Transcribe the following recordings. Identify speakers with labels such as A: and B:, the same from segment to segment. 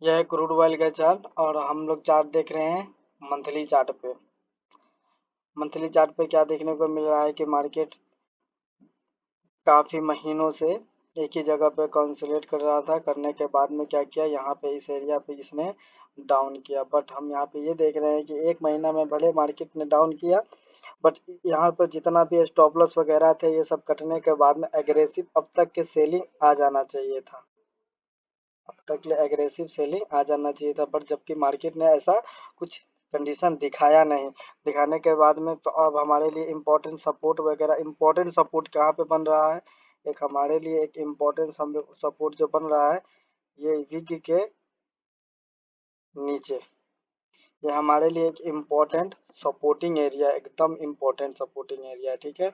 A: यह है crude oil का चार्ट और हम लोग चार्ट देख रहे हैं मंथली चार्ट पे। मंथली चार्ट पे क्या देखने को मिल रहा है कि मार्केट काफी महीनों से एक ही जगह पे कंसोलिडेट कर रहा था। करने के बाद में क्या किया, यहाँ पे इस एरिया पे इसने डाउन किया। बट हम यहाँ पे ये देख रहे हैं कि एक महीना में भले मार्केट ने डाउन किया, बट यहाँ पर जितना भी स्टॉप लॉस वगैरह थे ये सब कटने के बाद में एग्रेसिव अब तक के सेलिंग आ जाना चाहिए था। अब तक के लिए एग्रेसिव सेलिंग आ जाना चाहिए था, बट जबकि मार्केट ने ऐसा कुछ कंडीशन दिखाया नहीं। दिखाने के बाद में तो अब हमारे लिए इम्पोर्टेंट सपोर्ट वगैरह, इम्पोर्टेंट सपोर्ट कहाँ पे बन रहा है, एक हमारे लिए एक इम्पोर्टेंट सपोर्ट जो बन रहा है ये विग के नीचे। ये हमारे लिए एक इम्पोर्टेंट सपोर्टिंग एरिया, एकदम इम्पोर्टेंट सपोर्टिंग एरिया है, ठीक है।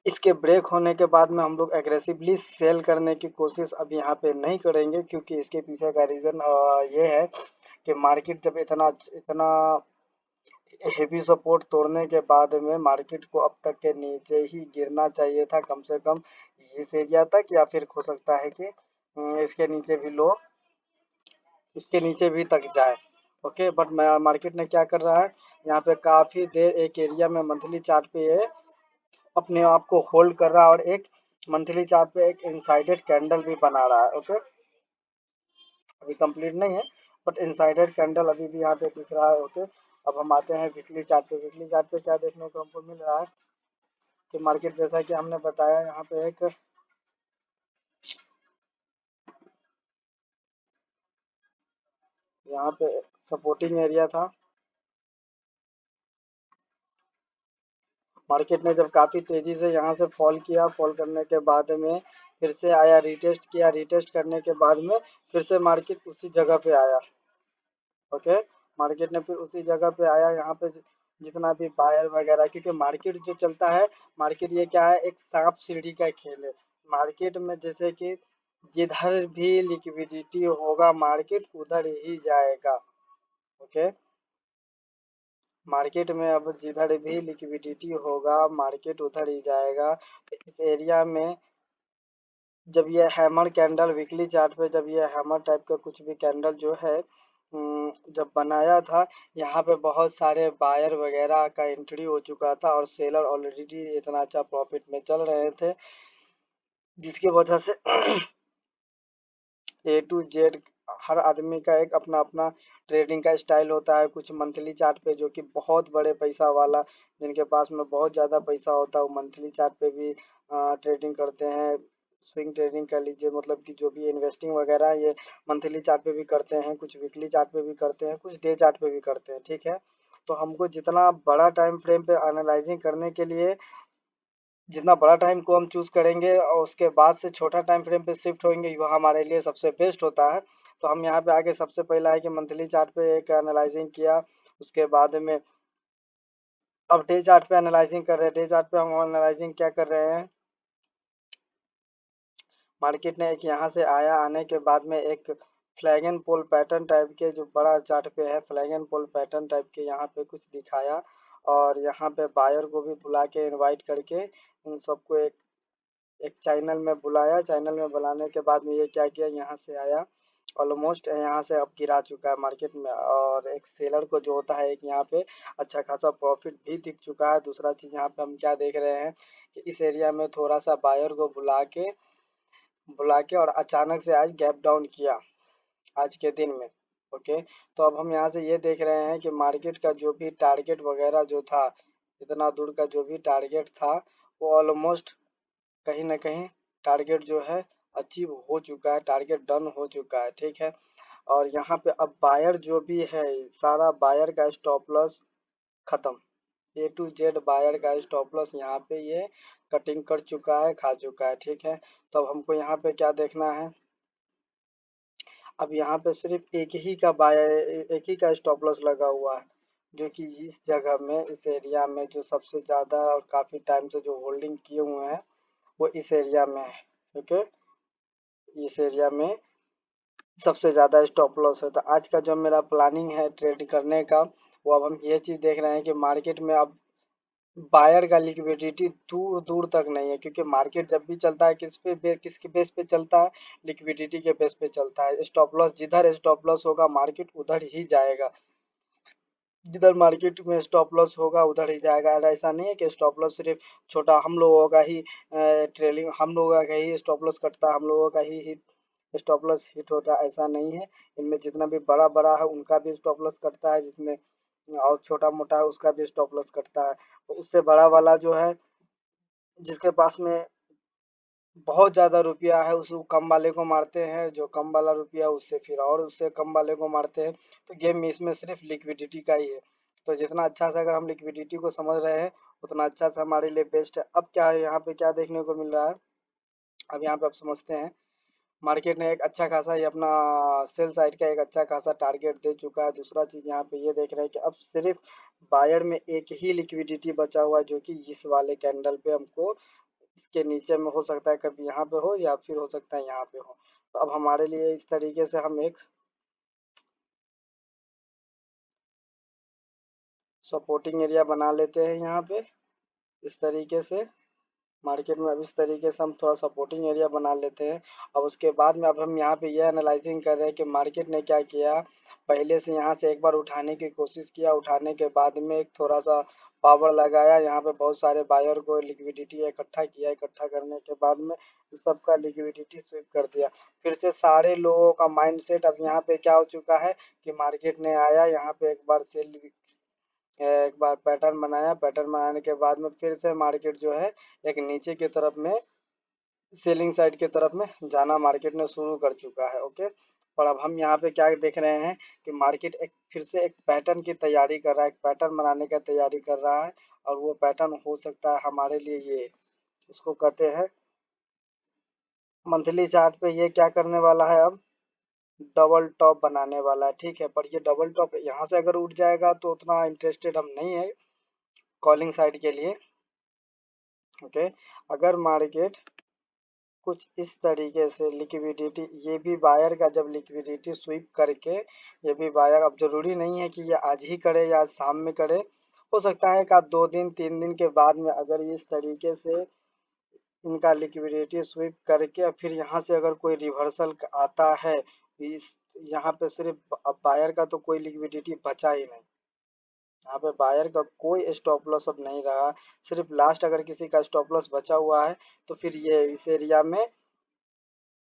A: इसके ब्रेक होने के बाद में हम लोग एग्रेसिवली सेल करने की कोशिश अब यहाँ पे नहीं करेंगे, क्योंकि इसके पीछे का रीज़न ये है कि मार्केट जब इतना इतना हेवी सपोर्ट तोड़ने के बाद में मार्केट को अब तक के नीचे ही गिरना चाहिए था, कम से कम इस एरिया तक, या फिर हो सकता है कि इसके नीचे भी लो, इसके नीचे भी तक जाए। ओके, बट मार्केट ने क्या कर रहा है, यहाँ पे काफ़ी देर एक एरिया में मंथली चार्ट पे ये अपने आप को होल्ड कर रहा है, और एक मंथली चार्ट पे एक इनसाइडेड कैंडल भी बना रहा है। ओके, अभी कंप्लीट नहीं है, बट इनसाइडेड कैंडल अभी भी यहाँ पे दिख रहा है। ओके, अब हम आते हैं वीकली चार्ट पे। वीकली चार्ट पे क्या देखने को हमको मिल रहा है कि मार्केट, जैसा कि हमने बताया, यहाँ पे एक यहाँ पे सपोर्टिंग एरिया था। मार्केट ने जब काफ़ी तेज़ी से यहाँ से फॉल किया, फॉल करने के बाद में फिर से आया, रीटेस्ट किया, रीटेस्ट करने के बाद में फिर से मार्केट उसी जगह पे आया। ओके, मार्केट ने फिर उसी जगह पे आया, यहाँ पे जितना भी बायर वगैरह, क्योंकि मार्केट जो चलता है, मार्केट ये क्या है, एक सांप सीढ़ी का खेल है। मार्केट में जैसे कि जिधर भी लिक्विडिटी होगा मार्केट उधर ही जाएगा। ओके, मार्केट में अब जिधर भी लिक्विडिटी होगा मार्केट उधर ही जाएगा। तो इस एरिया में जब ये हैमर कैंडल वीकली चार्ट पे, जब ये हैमर टाइप का कुछ भी कैंडल जो है जब बनाया था, यहाँ पे बहुत सारे बायर वगैरह का एंट्री हो चुका था और सेलर ऑलरेडी इतना अच्छा प्रॉफिट में चल रहे थे, जिसकी वजह से ए टू जेड हर आदमी का एक अपना अपना ट्रेडिंग का स्टाइल होता है। कुछ मंथली चार्ट पे जो कि बहुत बड़े पैसा वाला, जिनके पास में बहुत ज़्यादा पैसा होता है, वो मंथली चार्ट पे भी ट्रेडिंग करते हैं। स्विंग ट्रेडिंग कर लीजिए, मतलब कि जो भी इन्वेस्टिंग वगैरह है, ये मंथली चार्ट पे भी करते हैं, कुछ वीकली चार्ट पे भी करते हैं, कुछ डे चार्ट पे भी करते हैं, ठीक है। तो हमको जितना बड़ा टाइम फ्रेम पे एनालाइजिंग करने के लिए, जितना बड़ा टाइम को हम चूज करेंगे और उसके बाद से छोटा टाइम फ्रेम पे शिफ्ट होंगे, वह हमारे लिए सबसे बेस्ट होता है। तो हम यहाँ पे आगे सबसे पहला है कि मंथली चार्ट पे एक एनालाइजिंग किया। उसके बाद में अब डे चार्ट पे एनालाइजिंग कर रहे हैं। डे चार्ट पे हम एनालाइजिंग क्या कर रहे हैं, मार्केट ने एक यहाँ से आया, आने के बाद में एक flag and pole pattern type के जो बड़ा चार्ट पे है, flag and pole pattern type के यहाँ पे कुछ दिखाया, और यहाँ पे बायर को भी बुला के इनवाइट करके उन सबको एक एक चैनल में बुलाया। चैनल में बुलाने के बाद में ये क्या किया, यहाँ से आया, ऑलमोस्ट यहाँ से अब गिरा चुका है मार्केट में, और एक सेलर को जो होता है एक यहाँ पे अच्छा खासा प्रॉफिट भी दिख चुका है। दूसरा चीज़ यहाँ पे हम क्या देख रहे हैं कि इस एरिया में थोड़ा सा बायर को बुला के और अचानक से आज गैप डाउन किया आज के दिन में। ओके, तो अब हम यहाँ से ये देख रहे हैं कि मार्केट का जो भी टारगेट वगैरह जो था, इतना दूर का जो भी टारगेट था, वो ऑलमोस्ट कहीं ना कहीं टारगेट जो है अचीव हो चुका है, टारगेट डन हो चुका है, ठीक है। और यहाँ पे अब बायर जो भी है, सारा बायर का स्टॉप लॉस खत्म। ए टू जेड बायर का स्टॉप लॉस यहाँ पे ये कटिंग कर चुका है, खा चुका है, ठीक है। तो अब हमको यहाँ पे क्या देखना है, अब यहाँ पे सिर्फ एक ही का स्टॉप लॉस लगा हुआ है, जो कि इस जगह में, इस एरिया में जो सबसे ज़्यादा और काफ़ी टाइम से जो होल्डिंग किए हुए हैं वो इस एरिया में है। ओके, इस एरिया में सबसे ज़्यादा स्टॉप लॉस है। तो आज का जो मेरा प्लानिंग है ट्रेड करने का, वो अब हम ये चीज़ देख रहे हैं कि मार्केट में अब बायर का लिक्विडिटी दूर दूर तक नहीं है, क्योंकि मार्केट जब भी चलता है किसके बेस पे चलता है, लिक्विडिटी के बेस पे चलता है। स्टॉप लॉस, जिधर स्टॉप लॉस होगा मार्केट उधर ही जाएगा, जिधर मार्केट में स्टॉप लॉस होगा उधर ही जाएगा। और ऐसा नहीं है कि स्टॉप लॉस सिर्फ छोटा हम लोगों का ही ट्रेलिंग हम लोगों का ही स्टॉप लॉस कटता है, हम लोगों का ही हिट स्टॉप लॉस हिट होता है, ऐसा नहीं है। इनमें जितना भी बड़ा बड़ा है उनका भी स्टॉप लॉस कटता है, जिसमें और छोटा मोटा है उसका भी स्टॉप लॉस कटता है। तो उससे बड़ा वाला जो है, जिसके पास में बहुत ज्यादा रुपया है उस कम वाले को मारते हैं, जो कम वाला रुपया उससे फिर और उससे कम वाले को मारते हैं। तो गेम में इसमें सिर्फ लिक्विडिटी का ही है। तो जितना अच्छा से अगर हम लिक्विडिटी को समझ रहे हैं उतना अच्छा से हमारे लिए बेस्ट है। अब क्या है यहाँ पे क्या देखने को मिल रहा है, अब यहाँ पे आप समझते हैं। मार्केट ने एक अच्छा खासा ये अपना सेल साइड का एक अच्छा खासा टारगेट दे चुका है। दूसरा चीज यहाँ पे ये देख रहे हैं कि अब सिर्फ बायर में एक ही लिक्विडिटी बचा हुआ है, जो कि इस वाले कैंडल पे हमको इसके नीचे में हो सकता है, कभी यहाँ पे हो या फिर हो सकता है यहाँ पे हो। तो अब हमारे लिए इस तरीके से हम एक सपोर्टिंग एरिया बना लेते हैं यहाँ पे, इस तरीके से मार्केट में। अब इस तरीके से हम थोड़ा सपोर्टिंग एरिया बना लेते हैं। अब उसके बाद में अब हम यहाँ पे ये एनालाइजिंग कर रहे हैं कि मार्केट ने क्या किया। पहले से यहाँ से एक बार उठाने की कोशिश किया, उठाने के बाद में एक थोड़ा सा पावर लगाया, यहाँ पे बहुत सारे बायर को लिक्विडिटी इकट्ठा किया, इकट्ठा करने के बाद में सबका लिक्विडिटी स्विप कर दिया। फिर से सारे लोगों का माइंडसेट अब यहाँ पे क्या हो चुका है कि मार्केट ने आया यहाँ पे एक बार सेल, एक बार पैटर्न बनाया, पैटर्न बनाने के बाद में फिर से मार्केट जो है एक नीचे की तरफ में सेलिंग साइड की तरफ में जाना मार्केट ने शुरू कर चुका है। ओके, और अब हम यहाँ पे क्या देख रहे हैं कि मार्केट एक फिर से एक पैटर्न की तैयारी कर रहा है, एक पैटर्न बनाने का तैयारी कर रहा है। और वो पैटर्न हो सकता है हमारे लिए ये, इसको कहते हैं मंथली चार्ट पे ये क्या करने वाला है अब, डबल टॉप बनाने वाला है। ठीक है, पर ये डबल टॉप यहाँ से अगर उठ जाएगा तो उतना इंटरेस्टेड हम नहीं है कॉलिंग साइड के लिए। ओके, अगर मार्केट कुछ इस तरीके से लिक्विडिटी, ये भी बायर का जब लिक्विडिटी स्वीप करके, ये भी बायर, अब जरूरी नहीं है कि ये आज ही करे या आज शाम में करे, हो सकता है कि 2 दिन 3 दिन के बाद में अगर इस तरीके से इनका लिक्विडिटी स्वीप करके और फिर यहाँ से अगर कोई रिवर्सल आता है, इस यहाँ पे सिर्फ अब बायर का तो कोई लिक्विडिटी बचा ही नहीं, यहाँ पे बायर का कोई स्टॉप लॉस अब नहीं रहा। सिर्फ लास्ट अगर किसी का स्टॉप लॉस बचा हुआ है तो फिर ये इस एरिया में,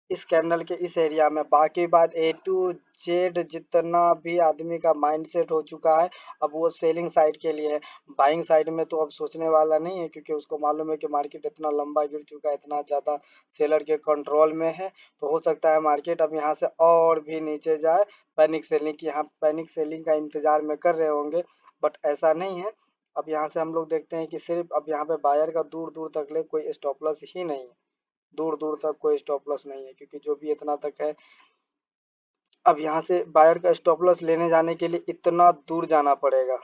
A: इस कैंडल के इस एरिया में। बाकी बात ए टू जेड जितना भी आदमी का माइंडसेट हो चुका है, अब वो सेलिंग साइड के लिए है। बाइंग साइड में तो अब सोचने वाला नहीं है, क्योंकि उसको मालूम है कि मार्केट इतना लंबा गिर चुका है, इतना ज़्यादा सेलर के कंट्रोल में है। तो हो सकता है मार्केट अब यहाँ से और भी नीचे जाए, पैनिक सेलिंग की, यहाँ पैनिक सेलिंग का इंतजार में कर रहे होंगे, बट ऐसा नहीं है। अब यहाँ से हम लोग देखते हैं कि सिर्फ अब यहाँ पे बायर का दूर दूर तक ले कोई स्टॉप लॉस ही नहीं है, दूर दूर तक कोई स्टॉप लॉस नहीं है, क्योंकि जो भी इतना तक है, अब यहाँ से बायर का स्टॉप लॉस लेने जाने के लिए इतना दूर जाना पड़ेगा।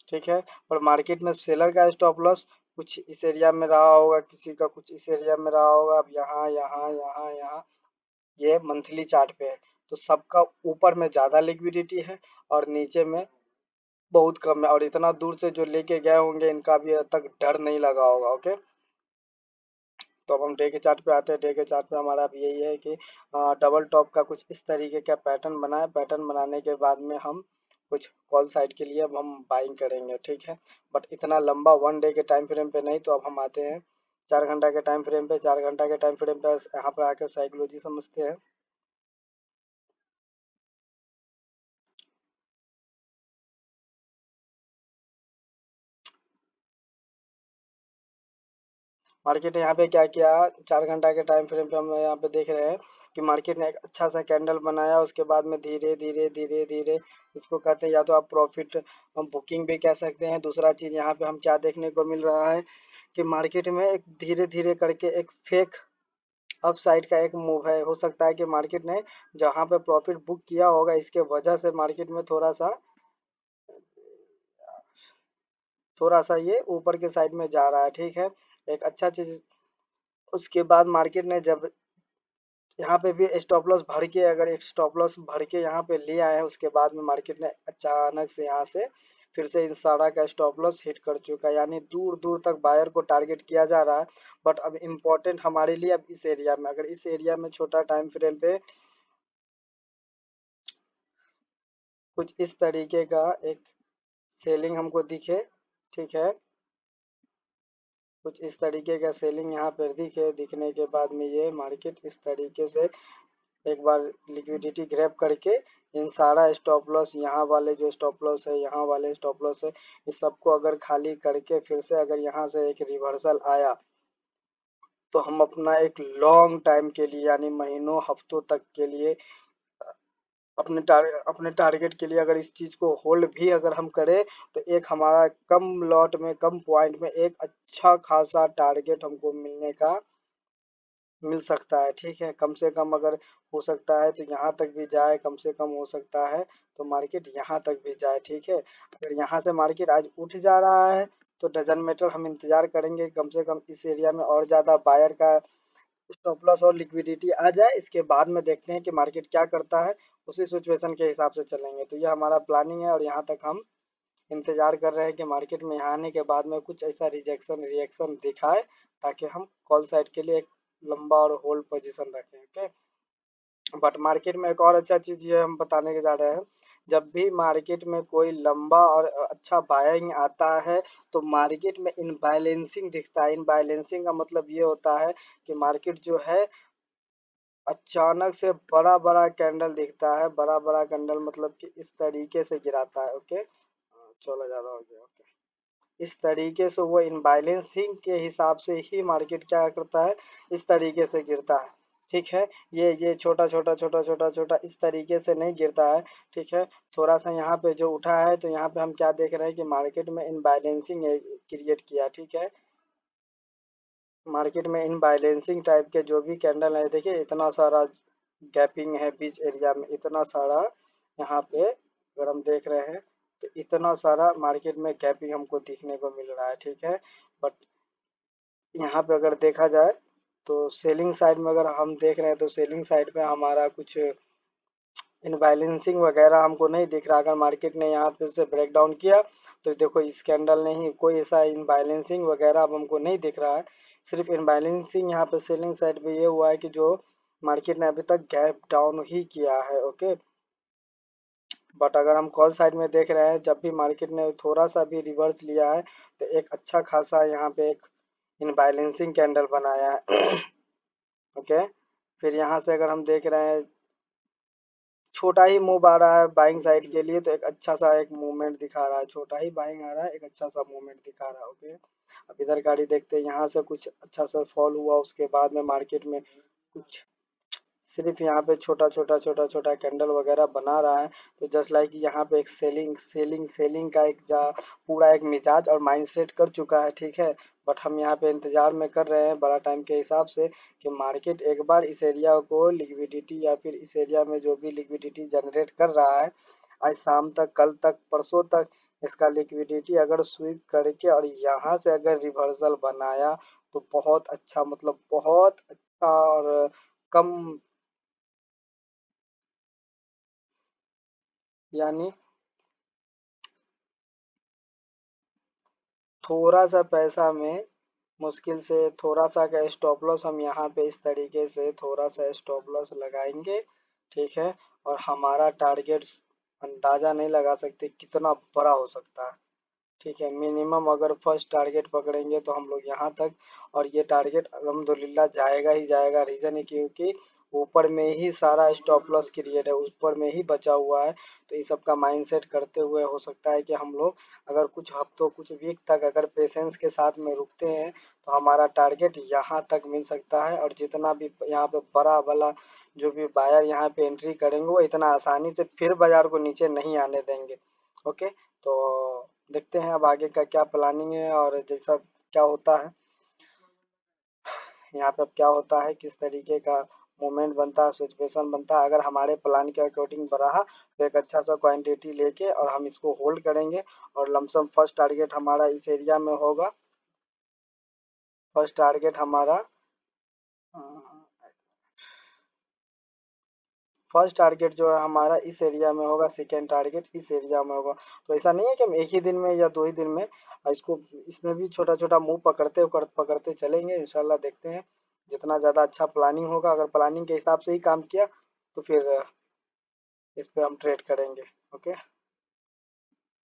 A: ठीक है, पर मार्केट में सेलर का स्टॉप लॉस कुछ इस एरिया में रहा होगा, किसी का कुछ इस एरिया में रहा होगा। अब यहाँ यहाँ यहाँ यहाँ ये मंथली चार्ट पे है, तो सबका ऊपर में ज़्यादा लिक्विडिटी है और नीचे में बहुत कम है, और इतना दूर से जो लेके गए होंगे इनका अभी तक डर नहीं लगा होगा। ओके, तो अब हम डे के चार्ट पे आते हैं। डे के चार्ट पे हमारा अब यही है कि डबल टॉप का कुछ इस तरीके का पैटर्न बना है। पैटर्न बनाने के बाद में हम कुछ कॉल साइड के लिए अब हम बाइंग करेंगे। ठीक है, बट इतना लंबा 1 डे के टाइम फ्रेम पे नहीं। तो अब हम आते हैं 4 घंटा के टाइम फ्रेम पे। 4 घंटा के टाइम फ्रेम पे यहाँ पर आकर साइकोलॉजी समझते हैं। मार्केट ने यहाँ पे क्या किया, 4 घंटा के टाइम फ्रेम पे हम यहाँ पे देख रहे हैं कि मार्केट ने एक अच्छा सा कैंडल बनाया, उसके बाद में धीरे धीरे धीरे धीरे, इसको कहते हैं या तो आप प्रॉफिट हम बुकिंग भी कह सकते हैं। दूसरा चीज यहाँ पे हम क्या देखने को मिल रहा है कि मार्केट में एक धीरे धीरे करके एक फेक अप साइड का एक मूव है। हो सकता है कि मार्केट ने जहाँ पे प्रॉफिट बुक किया होगा इसके वजह से मार्केट में थोड़ा सा ये ऊपर के साइड में जा रहा है। ठीक है, एक अच्छा चीज। उसके बाद मार्केट ने जब यहाँ पे भी स्टॉप लॉस भर के, अगर एक स्टॉप लॉस भर के यहाँ पे ले आए हैं, उसके बाद में मार्केट ने अचानक से यहाँ से फिर से इन सारा का स्टॉप लॉस हिट कर चुका है, यानी दूर दूर तक बायर को टारगेट किया जा रहा है। बट अब इम्पोर्टेंट हमारे लिए अब इस एरिया में, अगर इस एरिया में छोटा टाइम फ्रेम पे कुछ इस तरीके का एक सेलिंग हमको दिखे, ठीक है, कुछ इस तरीके का सेलिंग यहाँ पर दिखे, दिखने के बाद में ये मार्केट इस तरीके से एक बार लिक्विडिटी ग्रैब करके इन सारा स्टॉप लॉस, यहाँ वाले जो स्टॉप लॉस है, यहाँ वाले स्टॉप लॉस है, इस सबको अगर खाली करके फिर से अगर यहाँ से एक रिवर्सल आया तो हम अपना एक लॉन्ग टाइम के लिए, यानी महीनों हफ्तों तक के लिए अपने टारगेट के लिए अगर इस चीज को होल्ड भी अगर हम करें तो एक हमारा कम लॉट में, कम पॉइंट में एक अच्छा खासा टारगेट हमको मिल सकता है, ठीक है। कम से कम अगर हो सकता है तो यहाँ तक भी जाए, कम से कम हो सकता है तो मार्केट यहाँ तक भी जाए, ठीक है। अगर यहाँ से मार्केट आज उठ जा रहा है तो डजन मैटर, हम इंतजार करेंगे कम से कम इस एरिया में और ज्यादा बायर का स्टॉप लॉस और लिक्विडिटी आ जाए, इसके बाद में देखते हैं कि मार्केट क्या करता है, उसी सिचुएशन के हिसाब से चलेंगे। तो ये हमारा प्लानिंग है और यहाँ तक हम इंतजार कर रहे हैं कि मार्केट में यहाँ आने के बाद में कुछ ऐसा रिजेक्शन रिएक्शन दिखाए ताकि हम कॉल साइड के लिए एक लंबा और होल्ड पोजीशन रखें, ओके। बट मार्केट में एक और अच्छा चीज ये हम बताने के जा रहे हैं, जब भी मार्केट में कोई लंबा और अच्छा बाइंग आता है तो मार्केट में इनबैलेंसिंग दिखता है। इनबैलेंसिंग का मतलब ये होता है कि मार्केट जो है अचानक से बड़ा बड़ा कैंडल दिखता है, बड़ा बड़ा कैंडल मतलब कि इस तरीके से गिराता है, ओके। चलो ज्यादा हो गया, ओके। इस तरीके से वो इनबैलेंसिंग के हिसाब से ही मार्केट क्या करता है, इस तरीके से गिरता है, ठीक है। ये छोटा छोटा छोटा छोटा छोटा इस तरीके से नहीं गिरता है, ठीक है। थोड़ा सा यहाँ पे जो उठा है तो यहाँ पे हम क्या देख रहे हैं कि मार्केट में इनबैलेंसिंग क्रिएट किया, ठीक है। मार्केट में इनबैलेंसिंग टाइप के जो भी कैंडल है, देखिए इतना सारा गैपिंग है बीच एरिया में, इतना सारा यहाँ पे अगर हम देख रहे हैं तो इतना सारा मार्केट में गैपिंग हमको देखने को मिल रहा है, ठीक है। बट यहाँ पे अगर देखा जाए तो सेलिंग साइड में अगर हम देख रहे हैं तो सेलिंग साइड में हमारा कुछ इनबैलेंसिंग वगैरह हमको नहीं दिख रहा। अगर मार्केट ने यहाँ पे से ब्रेक डाउन किया तो देखो इस कैंडल ने ही कोई ऐसा इनबैलेंसिंग वगैरह अब हमको नहीं दिख रहा है। सिर्फ इनबैलेंसिंग यहाँ पे सेलिंग साइड पे ये हुआ है कि जो मार्केट ने अभी तक गैप डाउन ही किया है, ओके। बट अगर हम कॉल साइड में देख रहे हैं, जब भी मार्केट ने थोड़ा सा भी रिवर्स लिया है तो एक अच्छा खासा यहाँ पे एक इनबैलेंसिंग कैंडल बनाया है ओके। फिर यहाँ से अगर हम देख रहे हैं छोटा ही मूव आ रहा है बाइंग साइड के लिए, तो एक अच्छा सा एक मूवमेंट दिखा रहा है, छोटा ही बाइंग आ रहा है, एक अच्छा सा मूवमेंट दिखा रहा है, ओके। अब इधर गाड़ी देखते हैं, यहाँ से कुछ अच्छा सा फॉल हुआ, उसके बाद में मार्केट में कुछ सिर्फ यहाँ पे छोटा छोटा छोटा छोटा कैंडल वगैरह बना रहा है। तो जस्ट लाइक यहाँ पे एक सेलिंग सेलिंग सेलिंग का एक जा पूरा एक मिजाज और माइंडसेट कर चुका है, ठीक है। बट हम यहाँ पे इंतजार में कर रहे हैं बड़ा टाइम के हिसाब से कि मार्केट एक बार इस एरिया को लिक्विडिटी या फिर इस एरिया में जो भी लिक्विडिटी जनरेट कर रहा है आज शाम तक, कल तक, परसों तक इसका लिक्विडिटी अगर स्वीप करके और यहाँ से अगर रिवर्सल बनाया तो बहुत अच्छा, मतलब बहुत अच्छा और कम, यानी थोड़ा सा पैसा में मुश्किल से थोड़ा सा का स्टॉप लॉस हम यहाँ पे इस तरीके से थोड़ा सा स्टॉप लॉस लगाएंगे, ठीक है। और हमारा टारगेट अंदाजा नहीं लगा सकते कितना बड़ा हो सकता है, ठीक है। मिनिमम अगर फर्स्ट टारगेट पकड़ेंगे तो हम लोग यहाँ तक, और ये टारगेट अल्हम्दुलिल्लाह जाएगा ही जाएगा। रीज़न है क्योंकि ऊपर में ही सारा स्टॉप लॉस क्रिएट है, ऊपर में ही बचा हुआ है। तो इस सब का माइंडसेट करते हुए हो सकता है कि हम लोग अगर कुछ हफ्तों कुछ वीक तक अगर पेशेंस के साथ में रुकते हैं तो हमारा टारगेट यहाँ तक मिल सकता है। और जितना भी यहाँ पे बड़ा वाला जो भी बायर यहाँ पे एंट्री करेंगे वो इतना आसानी से फिर बाजार को नीचे नहीं आने देंगे, ओके। तो देखते हैं अब आगे का क्या प्लानिंग है और जैसा क्या होता है यहाँ पे, अब क्या होता है, किस तरीके का मूवमेंट बनता है, सिचुएशन बनता है। अगर हमारे प्लान के अकॉर्डिंग बढ़ा तो एक अच्छा सा क्वांटिटी लेके और हम इसको होल्ड करेंगे। और लमसम फर्स्ट टारगेट हमारा इस एरिया में होगा, फर्स्ट टारगेट हमारा फर्स्ट टारगेट जो है हमारा इस एरिया में होगा, सेकेंड टारगेट इस एरिया में होगा। तो ऐसा नहीं है कि हम एक ही दिन में या 2 ही दिन में इसको, इसमें भी छोटा-छोटा मूव पकड़ते चलेंगे इंशाल्लाह। देखते हैं जितना ज़्यादा अच्छा प्लानिंग होगा, अगर प्लानिंग के हिसाब से ही काम किया तो फिर इस पे हम ट्रेड करेंगे। ओके।